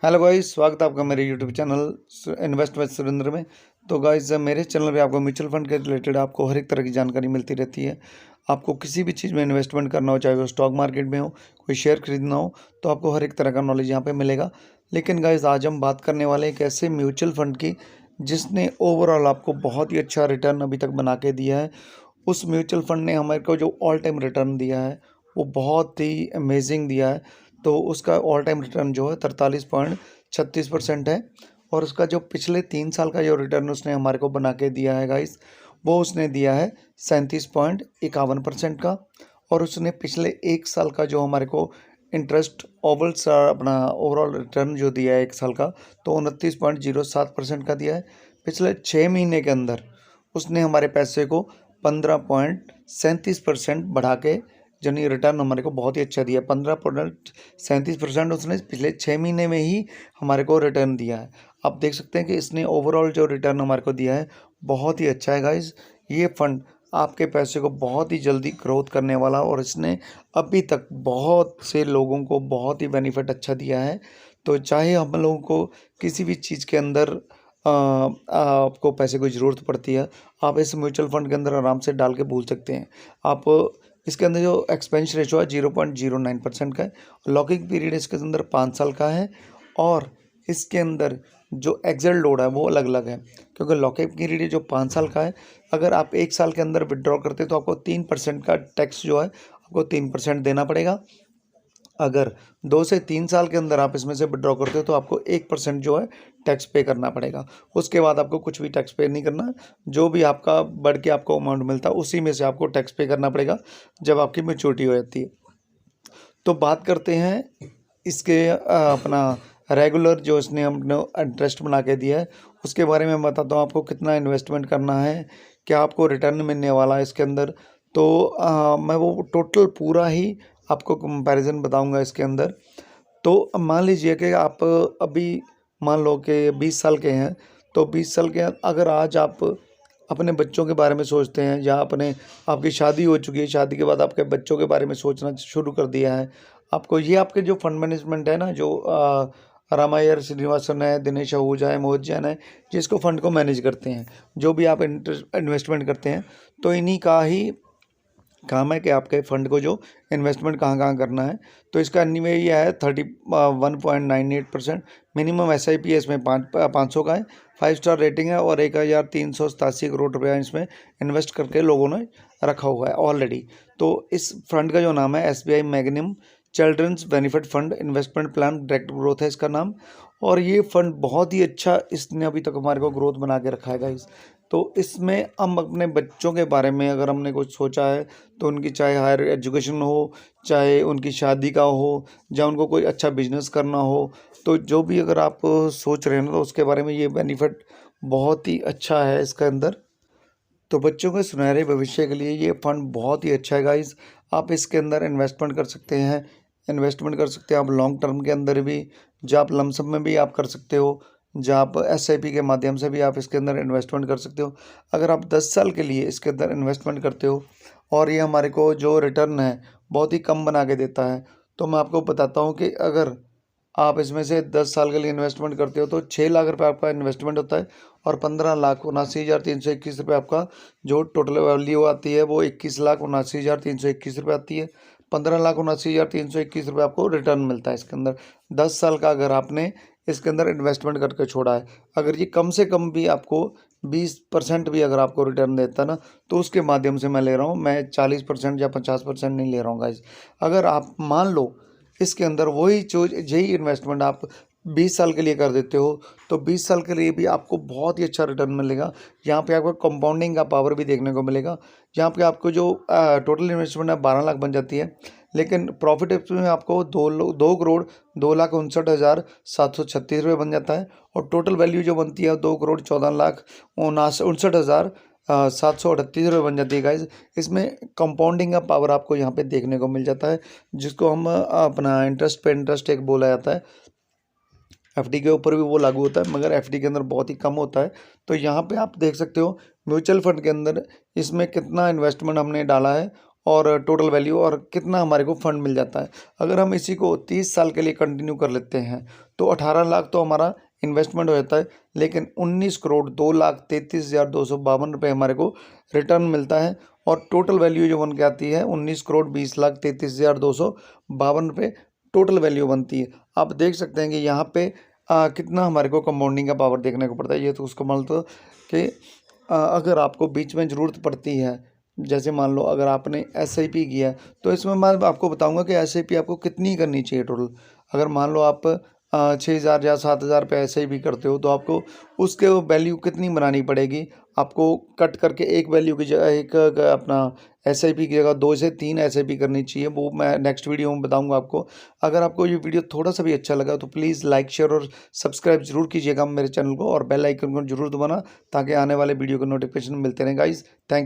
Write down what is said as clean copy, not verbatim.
Hello guys, स्वागत है आपका मेरे YouTube channel invest with Surendra में। तो गाइस, मेरे चैनल पे आपको म्यूचुअल फंड के रिलेटेड आपको हर एक तरह की जानकारी मिलती रहती है। आपको किसी भी चीज़ में इन्वेस्टमेंट करना हो, चाहे वो स्टॉक मार्केट में हो, कोई शेयर खरीदना हो, तो आपको हर एक तरह का नॉलेज यहाँ पे मिलेगा। लेकिन गाइस, आज हम बात करने वाले एक ऐसे म्यूचुअल फंड की जिसने ओवरऑल आपको बहुत ही अच्छा रिटर्न अभी तक बना के दिया है। उस म्यूचुअल फंड ने हमारे को जो ऑल टाइम रिटर्न दिया है वो बहुत ही अमेजिंग दिया है। तो उसका ऑल टाइम रिटर्न जो है 43.36% है। और उसका जो पिछले 3 साल का जो रिटर्न उसने हमारे को बना के दिया है गाइस, वो उसने दिया है 37.51% का। और उसने पिछले 1 साल का जो हमारे को इंटरेस्ट अपना ओवरऑल रिटर्न जो दिया है 1 साल का, तो 29.07% का दिया है। पिछले 6 महीने के अंदर उसने हमारे पैसे को 15.37% बढ़ा के यानी रिटर्न हमारे को बहुत ही अच्छा दिया। 15.37% उसने पिछले 6 महीने में ही हमारे को रिटर्न दिया है। आप देख सकते हैं कि इसने ओवरऑल जो रिटर्न हमारे को दिया है बहुत ही अच्छा है गाइस। ये फंड आपके पैसे को बहुत ही जल्दी ग्रोथ करने वाला, और इसने अभी तक बहुत से लोगों को बहुत ही बेनिफिट अच्छा दिया है। तो चाहे हम लोगों को किसी भी चीज़ के अंदर आपको पैसे की ज़रूरत पड़ती है, आप इस म्यूचुअल फंड के अंदर आराम से डाल के भूल सकते हैं। आप इसके अंदर जो एक्सपेंस रेशो है 0.09% का है। लॉकिंग पीरियड इसके अंदर 5 साल का है। और इसके अंदर जो एक्सेल लोड है वो अलग अलग है, क्योंकि लॉकिंग पीरियड जो 5 साल का है, अगर आप 1 साल के अंदर विड्रॉ करते हैं तो आपको 3% का टैक्स जो है आपको 3% देना पड़ेगा। अगर 2 से 3 साल के अंदर आप इसमें से विड्रॉ करते हो तो आपको 1% जो है टैक्स पे करना पड़ेगा। उसके बाद आपको कुछ भी टैक्स पे नहीं करना। जो भी आपका बढ़ के आपको अमाउंट मिलता है उसी में से आपको टैक्स पे करना पड़ेगा जब आपकी मैच्योरिटी हो जाती है। तो बात करते हैं इसके अपना रेगुलर जो इसने हमने इंटरेस्ट बना के दिया है उसके बारे में। मैं बताता हूँ आपको कितना इन्वेस्टमेंट करना है, क्या आपको रिटर्न मिलने वाला है इसके अंदर। तो मैं वो टोटल पूरा ही आपको कंपैरिजन बताऊंगा इसके अंदर। तो मान लीजिए कि आप अभी मान लो कि 20 साल के हैं, तो 20 साल के अगर आज आप अपने बच्चों के बारे में सोचते हैं, या आपकी शादी हो चुकी है, शादी के बाद आपके बच्चों के बारे में सोचना शुरू कर दिया है, आपको ये आपके जो फंड मैनेजमेंट है ना, जो रामायर श्रीनिवासन है, दिनेश आहूजा है, मोहित जैन है, जिसको फंड को मैनेज करते हैं, जो भी आप इन्वेस्टमेंट करते हैं, तो इन्हीं का ही काम है कि आपके फ़ंड को जो इन्वेस्टमेंट कहाँ कहाँ करना है। तो इसका एनीवे ये है 31.98%। मिनिमम SIP है इसमें 500 का है। 5 स्टार रेटिंग है और 1387 करोड़ रुपया इसमें इन्वेस्ट करके लोगों ने रखा हुआ है ऑलरेडी। तो इस फंड का जो नाम है SBI Magnum children's benefit fund investment plan direct growth है इसका नाम। और ये फंड बहुत ही अच्छा इसने अभी तक हमारे को ग्रोथ बना के रखा है गाइस। तो इसमें हम अपने बच्चों के बारे में अगर हमने कुछ सोचा है, तो उनकी चाहे हायर एजुकेशन हो, चाहे उनकी शादी का हो, या उनको कोई अच्छा बिजनेस करना हो, तो जो भी अगर आप सोच रहे हैं ना, तो उसके बारे में ये बेनिफिट बहुत ही अच्छा है इसके अंदर। तो बच्चों के सुनहरे भविष्य के लिए ये फंड बहुत ही अच्छा है गाइस। आप इसके अंदर इन्वेस्टमेंट कर सकते हैं। इन्वेस्टमेंट कर सकते हैं आप लॉन्ग टर्म के अंदर भी, जो आप लमसम में भी आप कर सकते हो, जो आप SIP के माध्यम से भी आप इसके अंदर इन्वेस्टमेंट कर सकते हो। अगर आप 10 साल के लिए इसके अंदर इन्वेस्टमेंट करते हो और ये हमारे को जो रिटर्न है बहुत ही कम बना के देता है, तो मैं आपको बताता हूँ कि अगर आप इसमें से 10 साल के लिए इन्वेस्टमेंट करते हो तो 6 लाख रुपये आपका इन्वेस्टमेंट होता है, और 15,79,321 रुपये आपका जो टोटल वैल्यू आती है वो 21,79,321 रुपये आती है। 15,79,321 रुपये आपको रिटर्न मिलता है इसके अंदर 10 साल का, अगर आपने इसके अंदर इन्वेस्टमेंट करके छोड़ा है। अगर ये कम से कम भी आपको 20% भी अगर आपको रिटर्न देता है ना, तो उसके माध्यम से मैं ले रहा हूँ, मैं 40% या 50% नहीं ले रहा हूँ गाइस। अगर आप मान लो इसके अंदर वही चीज़ यही इन्वेस्टमेंट आप 20 साल के लिए कर देते हो, तो 20 साल के लिए भी आपको बहुत ही अच्छा रिटर्न मिलेगा। यहाँ पे आपको कंपाउंडिंग का पावर भी देखने को मिलेगा। यहाँ पे आपको जो टोटल इन्वेस्टमेंट है 12 लाख बन जाती है, लेकिन प्रॉफिट में आपको 2,02,02,69,736 रुपये बन जाता है। और टोटल वैल्यू जो बनती है 2,14,59,738 रुपये बन जाती है गाइज। इसमें कंपाउंडिंग का पावर आपको यहाँ पे देखने को मिल जाता है, जिसको हम अपना इंटरेस्ट पे इंटरेस्ट एक बोला जाता है। FD के ऊपर भी वो लागू होता है, मगर FD के अंदर बहुत ही कम होता है। तो यहाँ पे आप देख सकते हो म्यूचुअल फंड के अंदर इसमें कितना इन्वेस्टमेंट हमने डाला है और टोटल वैल्यू और कितना हमारे को फंड मिल जाता है। अगर हम इसी को 30 साल के लिए कंटिन्यू कर लेते हैं तो 18 लाख तो हमारा इन्वेस्टमेंट हो जाता है, लेकिन 19,02,33,252 रुपये हमारे को रिटर्न मिलता है। और टोटल वैल्यू जो बन के आती है 19,20,33,252 रुपये टोटल वैल्यू बनती है। आप देख सकते हैं कि यहाँ पे कितना हमारे को कंपाउंडिंग का पावर देखने को पड़ता है। ये तो उसको मान लो कि अगर आपको बीच में ज़रूरत पड़ती है, जैसे मान लो अगर आपने SIP किया है, तो इसमें मैं आपको बताऊंगा कि SIP आपको कितनी करनी चाहिए टोटल। अगर मान लो आप 6,000 या 7,000 रुपये SIP करते हो, तो आपको उसके वैल्यू कितनी बनानी पड़ेगी। आपको कट करके एक वैल्यू की जगह एक अपना SIP की जगह 2 से 3 SIP करनी चाहिए, वो मैं नेक्स्ट वीडियो में बताऊंगा आपको। अगर आपको ये वीडियो थोड़ा सा भी अच्छा लगा तो प्लीज़ लाइक, शेयर और सब्सक्राइब जरूर कीजिएगा मेरे चैनल को, और बेल आइकन को जरूर दबाना, ताकि आने वाले वीडियो के नोटिफिकेशन मिलते रहें गाइज। Thank you.